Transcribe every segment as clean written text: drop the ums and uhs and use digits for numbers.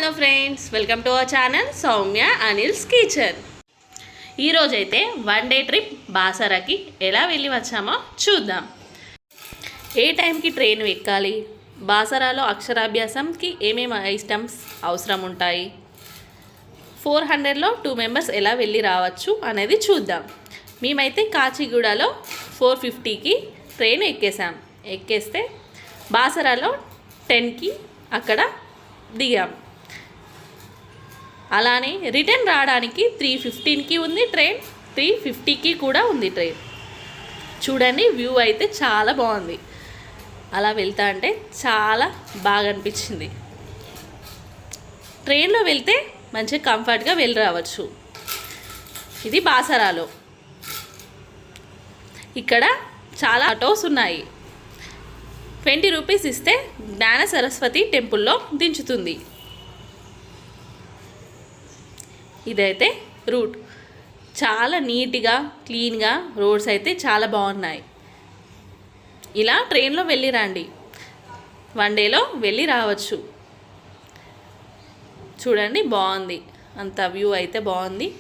Hello friends, welcome to our channel Soumya Anil's kitchen. ఈరోజైతే one day trip బాసరాకి ఎలా వెళ్ళి వచ్చామో చూద్దాం. ఏ టైంకి ట్రైన్ ఎక్కాలి, బాసరాలో అక్షరాభ్యాసంకి ఏమేమి ఐటమ్స్ అవసరం ఉంటాయి, 400లో 2 మెంబర్స్ ఎలా వెళ్ళి రావచ్చు అనేది చూద్దాం. మేమైతే కాచిగూడలో 450కి ట్రైన్ ఎక్కేస్తే బాసరాలో 10కి అక్కడ దిగాం. అలానే రిటర్న్ రావడానికి 3:15కి ఉంది ట్రైన్, 3:50కి కూడా ఉంది ట్రైన్. చూడండి, వ్యూ అయితే చాలా బాగుంది. అలా వెళ్తా అంటే చాలా బాగా అనిపించింది. ట్రైన్లో వెళ్తే మంచిగా కంఫర్ట్గా వెళ్ళి రావచ్చు. ఇది బాసరాలో. ఇక్కడ చాలా ఆటోస్ ఉన్నాయి. 20 రూపీస్ ఇస్తే జ్ఞాన సరస్వతి టెంపుల్లో దించుతుంది. ఇదైతే రూట్ చాలా నీట్గా క్లీన్గా, రోడ్స్ అయితే చాలా బాగున్నాయి. ఇలా ట్రైన్లో వెళ్ళి రండి, వన్ డేలో వెళ్ళి రావచ్చు. చూడండి, బాగుంది, అంత వ్యూ అయితే బాగుంది.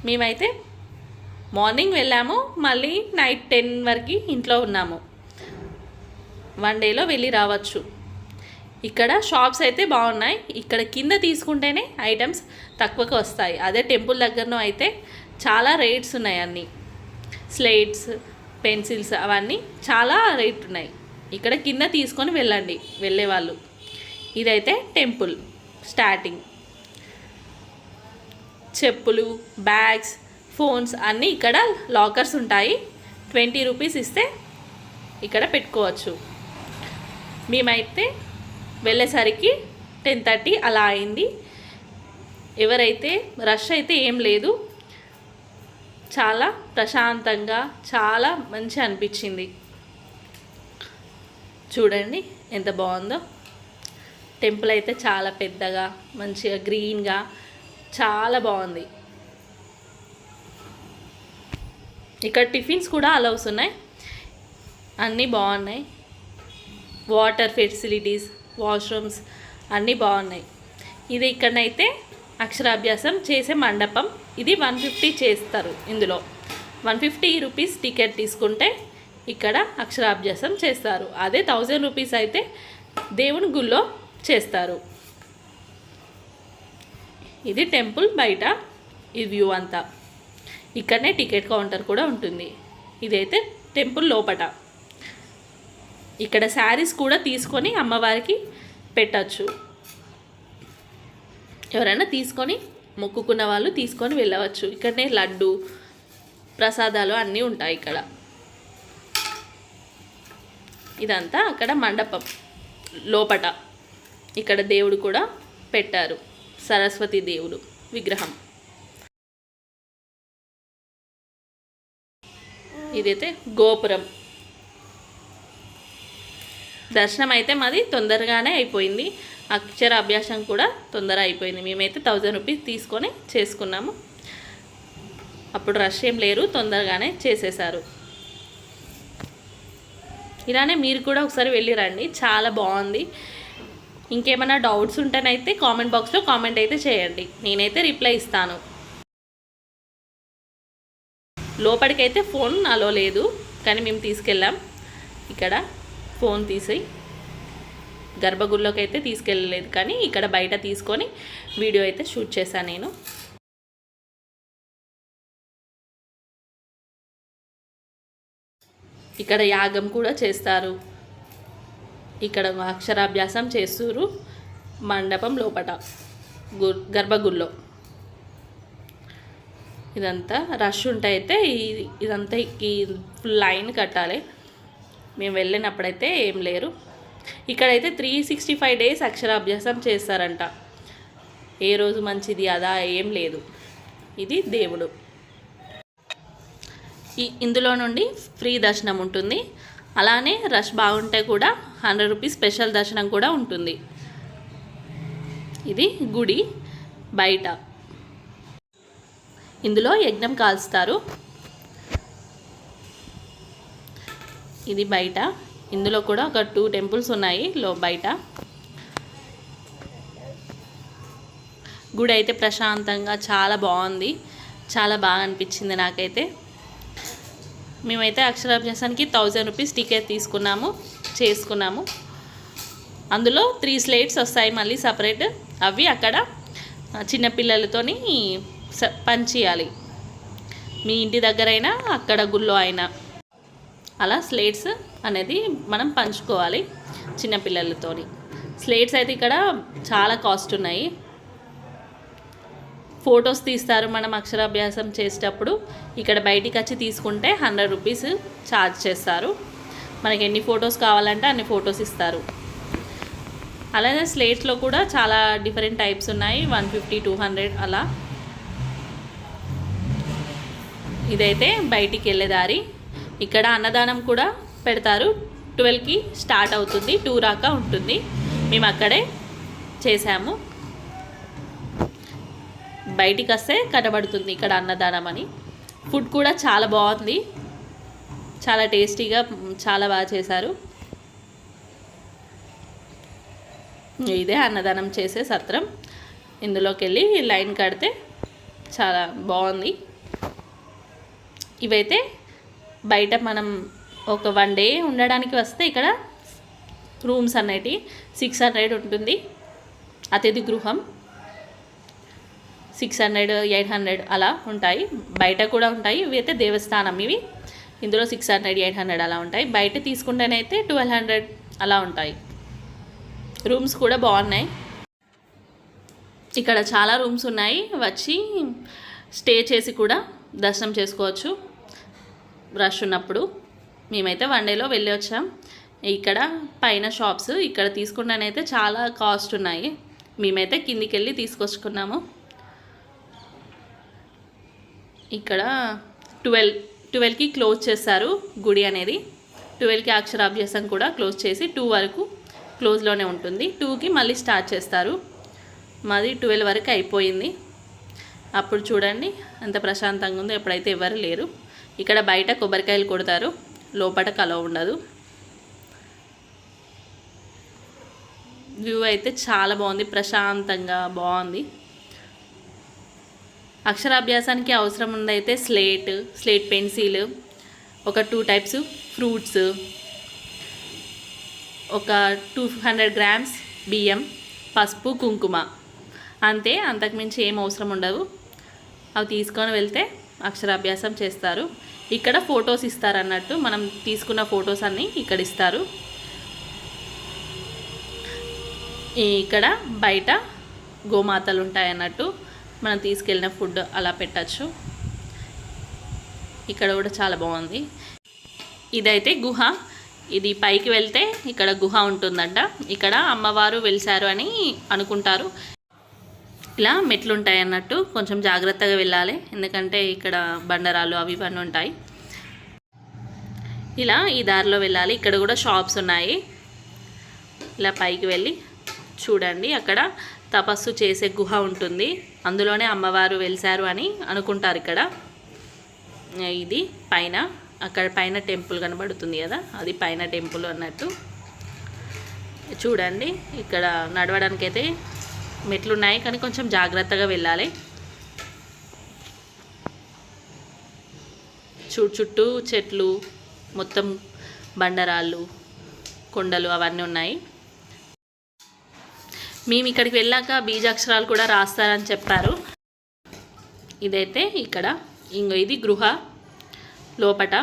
మేమైతే మార్నింగ్ వెళ్ళాము, మళ్ళీ నైట్ 10 వరకు ఇంట్లో ఉన్నాము. వన్ డేలో వెళ్ళి రావచ్చు. ఇక్కడ షాప్స్ అయితే బాగున్నాయి. ఇక్కడ కింద తీసుకుంటేనే ఐటమ్స్ తక్కువకి వస్తాయి. అదే టెంపుల్ దగ్గరనో అయితే చాలా రేట్స్ ఉన్నాయి. అన్నీ స్లేట్స్, పెన్సిల్స్ అవన్నీ చాలా రేట్ ఉన్నాయి. ఇక్కడ కింద తీసుకొని వెళ్ళండి వెళ్ళేవాళ్ళు. ఇదైతే టెంపుల్ స్టార్టింగ్. చెప్పులు, బ్యాగ్స్, ఫోన్స్ అన్నీ ఇక్కడ లాకర్స్ ఉంటాయి. 20 రూపీస్ ఇస్తే ఇక్కడ పెట్టుకోవచ్చు. మేమైతే వెళ్ళేసరికి 10:30 అలా అయింది. ఎవరైతే రష్ అయితే ఏం లేదు, చాలా ప్రశాంతంగా చాలా మంచి అనిపించింది. చూడండి ఎంత బాగుందో. టెంపుల్ అయితే చాలా పెద్దగా, మంచిగా గ్రీన్గా చాలా బాగుంది. ఇక్కడ టిఫిన్స్ కూడా అలౌస్ ఉన్నాయి. అన్నీ బాగున్నాయి. వాటర్ ఫెసిలిటీస్, వాష్రూమ్స్ అన్నీ బాగున్నాయి. ఇది ఇక్కడనైతే అక్షరాభ్యాసం చేసే మండపం. ఇది 150 చేస్తారు. ఇందులో 150 రూపీస్ టికెట్ తీసుకుంటే ఇక్కడ అక్షరాభ్యాసం చేస్తారు. అదే 1000 రూపీస్ అయితే దేవుని గుళ్ళో చేస్తారు. ఇది టెంపుల్ బయట ఈ వ్యూ అంతా. ఇక్కడనే టికెట్ కౌంటర్ కూడా ఉంటుంది. ఇదైతే టెంపుల్ లోపట. ఇక్కడ శారీస్ కూడా తీసుకొని అమ్మవారికి పెట్టచ్చు. ఎవరైనా తీసుకొని మొక్కుకున్న వాళ్ళు తీసుకొని వెళ్ళవచ్చు. ఇక్కడనే లడ్డు ప్రసాదాలు అన్నీ ఉంటాయి ఇక్కడ. ఇదంతా అక్కడ మండపం లోపట. ఇక్కడ దేవుడు కూడా పెట్టారు, సరస్వతి దేవుడు విగ్రహం. ఇదైతే గోపురం. దర్శనం అయితే మాది తొందరగానే అయిపోయింది. అక్షరాభ్యాసం కూడా తొందర అయిపోయింది. మేమైతే 1000 రూపీస్ తీసుకొని చేసుకున్నాము. అప్పుడు రష్ ఏం లేరు, తొందరగానే చేసేసారు. ఇలానే మీరు కూడా ఒకసారి వెళ్ళి రండి, చాలా బాగుంది. ఇంకేమైనా డౌట్స్ ఉంటేనైతే కామెంట్ బాక్స్లో కామెంట్ అయితే చేయండి, నేనైతే రిప్లై ఇస్తాను. లోపలికైతే ఫోన్ నాలో లేదు, కానీ మేము తీసుకెళ్ళాం. ఇక్కడ ఫోన్ తీసి గర్భగుడిలోకి అయితే తీసుకెళ్ళలేదు, కానీ ఇక్కడ బయట తీసుకొని వీడియో అయితే షూట్ చేశాను నేను. ఇక్కడ యాగం కూడా చేస్తారు. ఇక్కడ అక్షరాభ్యాసం చేస్తారు మండపం లోపట గర్భగుడిలో. ఇదంతా రష్ ఉంటే అయితే ఇదంతా ఈ ఫుల్ లైన్ కట్టాలి. మేము వెళ్ళినప్పుడైతే ఏం లేరు. ఇక్కడైతే 365 డేస్ అక్షరాభ్యాసం చేస్తారంట. ఏ రోజు మంచిది అదా ఏం లేదు. ఇది దేవుడు. ఇందులో నుండి ఫ్రీ దర్శనం ఉంటుంది. అలానే రష్ బాగుంటే కూడా 100 రూపీస్ స్పెషల్ దర్శనం కూడా ఉంటుంది. ఇది గుడి బయట. ఇందులో యజ్ఞం కాల్స్తారు. ఇది బయట. ఇందులో కూడా ఒక 2 టెంపుల్స్ ఉన్నాయి బయట. గుడి అయితే ప్రశాంతంగా చాలా బాగుంది, చాలా బాగా అనిపించింది నాకైతే. మేమైతే అక్షరాభ్యాసానికి 1000 రూపీస్ టికెట్ తీసుకున్నాము, చేసుకున్నాము. అందులో 3 స్లేట్స్ వస్తాయి మళ్ళీ సపరేట్. అవి అక్కడ చిన్నపిల్లలతోని పంచేయాలి, మీ ఇంటి దగ్గరైనా అక్కడ గుళ్ళో అయినా. అలా స్లేట్స్ అనేది మనం పంచుకోవాలి చిన్నపిల్లలతోని. స్లేట్స్ అయితే ఇక్కడ చాలా కాస్ట్ ఉన్నాయి. ఫొటోస్ తీస్తారు మనం అక్షరాభ్యాసం చేసేటప్పుడు. ఇక్కడ బయటికి వచ్చి తీసుకుంటే 100 రూపీస్ ఛార్జ్ చేస్తారు. మనకి ఎన్ని ఫొటోస్ కావాలంటే అన్ని ఫొటోస్ ఇస్తారు. అలానే స్లేట్స్లో కూడా చాలా డిఫరెంట్ టైప్స్ ఉన్నాయి, 150, 200 అలా. ఇదైతే బయటికి వెళ్ళే దారి. ఇక్కడ అన్నదానం కూడా పెడతారు. 12కి స్టార్ట్ అవుతుంది, 2 దాకా ఉంటుంది. మేము అక్కడే చేసాము. బయటికి వస్తే కనబడుతుంది ఇక్కడ అన్నదానం అని. ఫుడ్ కూడా చాలా బాగుంది, చాలా టేస్టీగా, చాలా బాగా చేశారు. ఇదే అన్నదానం చేసే సత్రం. ఇందులోకి వెళ్ళి లైన్ కడితే చాలా బాగుంది. ఇవైతే బయట మనం ఒక 1 డే ఉండడానికి వస్తే ఇక్కడ రూమ్స్ అనేటి 600 ఉంటుంది. అతిథి గృహం 600, 800 అలా ఉంటాయి. బయట కూడా ఉంటాయి. ఇవి అయితే దేవస్థానం ఇవి. ఇందులో 600, 800 అలా ఉంటాయి. బయట తీసుకుంటేనైతే 1200 అలా ఉంటాయి. రూమ్స్ కూడా బాగున్నాయి. ఇక్కడ చాలా రూమ్స్ ఉన్నాయి, వచ్చి స్టే చేసి కూడా దర్శనం చేసుకోవచ్చు రష్ ఉన్నప్పుడు. మేమైతే 1 డేలో వెళ్ళి వచ్చాం. ఇక్కడ పైన షాప్స్ ఇక్కడ తీసుకుంటానైతే చాలా కాస్ట్ ఉన్నాయి. మేమైతే కిందికి వెళ్ళి తీసుకొచ్చుకున్నాము. ఇక్కడ 12కి క్లోజ్ చేస్తారు గుడి అనేది. 12కి అక్షరాభ్యాసం కూడా క్లోజ్ చేసి 2 వరకు క్లోజ్లోనే ఉంటుంది. 2కి మళ్ళీ స్టార్ట్ చేస్తారు. మాది 12 వరకు అయిపోయింది. అప్పుడు చూడండి ఎంత ప్రశాంతంగా ఉందో. ఎప్పుడైతే ఎవరు లేరు. ఇక్కడ బయట కొబ్బరికాయలు కొడతారు, లోపల కలవ ఉండదు. వ్యూ అయితే చాలా బాగుంది, ప్రశాంతంగా బాగుంది. అక్షరాభ్యాసానికి అవసరం ఉందైతే స్లేట్ పెన్సిల్, ఒక 2 టైప్స్ ఫ్రూట్స్, ఒక 200 గ్రామ్స్ బియ్యం, పసుపు, కుంకుమ, అంతే. అంతకుమించి ఏం అవసరం ఉండదు. అవి తీసుకొని వెళ్తే అక్షరాభ్యాసం చేస్తారు. ఇక్కడ ఫొటోస్ ఇస్తారు అన్నట్టు, మనం తీసుకున్న ఫొటోస్ అన్నీ ఇక్కడ ఇస్తారు. ఇక్కడ బయట గోమాతలు ఉంటాయి అన్నట్టు, మనం తీసుకెళ్ళిన ఫుడ్ అలా పెట్టచ్చు. ఇక్కడ కూడా చాలా బాగుంది. ఇదైతే గుహ. ఇది పైకి వెళ్తే ఇక్కడ గుహ ఉంటుందంట. ఇక్కడ అమ్మవారు వెలిసారు అని అనుకుంటారు. ఇలా మెట్లు ఉంటాయి అన్నట్టు, కొంచెం జాగ్రత్తగా వెళ్ళాలి, ఎందుకంటే ఇక్కడ బండరాలు అవి ఇవన్నీ ఉంటాయి. ఇలా ఈ దారిలో వెళ్ళాలి. ఇక్కడ కూడా షాప్స్ ఉన్నాయి. ఇలా పైకి వెళ్ళి చూడండి, అక్కడ తపస్సు చేసే గుహ ఉంటుంది. అందులోనే అమ్మవారు వెలిసారు అని అనుకుంటారు. ఇక్కడ ఇది పైన, అక్కడ పైన టెంపుల్ కనబడుతుంది కదా, అది పైన టెంపుల్ అన్నట్టు. చూడండి ఇక్కడ నడవడానికైతే మెట్లు ఉన్నాయి, కానీ కొంచెం జాగ్రత్తగా వెళ్ళాలి. చుట్టూ చెట్లు, మొత్తం బండరాళ్ళు, కొండలు అవన్నీ ఉన్నాయి. మేము ఇక్కడికి వెళ్ళాక బీజాక్షరాలు కూడా రాస్తారని చెప్పారు. ఇదైతే ఇక్కడ ఇది గృహ లోపట.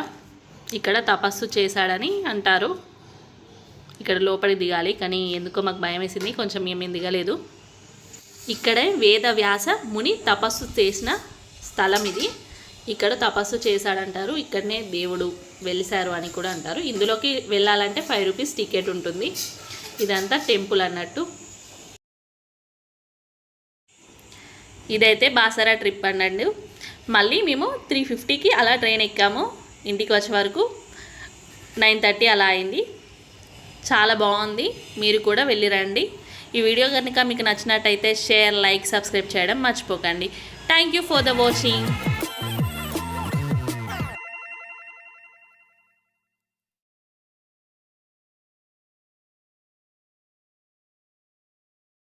ఇక్కడ తపస్సు చేశాడని అంటారు. ఇక్కడ లోపలికి దిగాలి, కానీ ఎందుకో మాకు భయం వేసింది, కొంచెం మేము దిగలేదు. ఇక్కడే వేదవ్యాస ముని తపస్సు చేసిన స్థలం ఇది. ఇక్కడ తపస్సు చేశాడంటారు. ఇక్కడనే దేవుడు వెలిసారు అని కూడా అంటారు. ఇందులోకి వెళ్ళాలంటే 5 రూపీస్ టికెట్ ఉంటుంది. ఇదంతా టెంపుల్ అన్నట్టు. ఇదైతే బాసరా ట్రిప్ అన్నట్టు. మళ్ళీ మేము 3:50కి అలా ట్రైన్ ఎక్కాము. ఇంటికి వచ్చే వరకు 9:30 అలా అయింది. చాలా బాగుంది, మీరు కూడా వెళ్ళి రండి. ఈ వీడియో కనుక మీకు నచ్చినట్టయితే షేర్, లైక్, సబ్స్క్రైబ్ చేయడం మర్చిపోకండి. Thank you for the watching.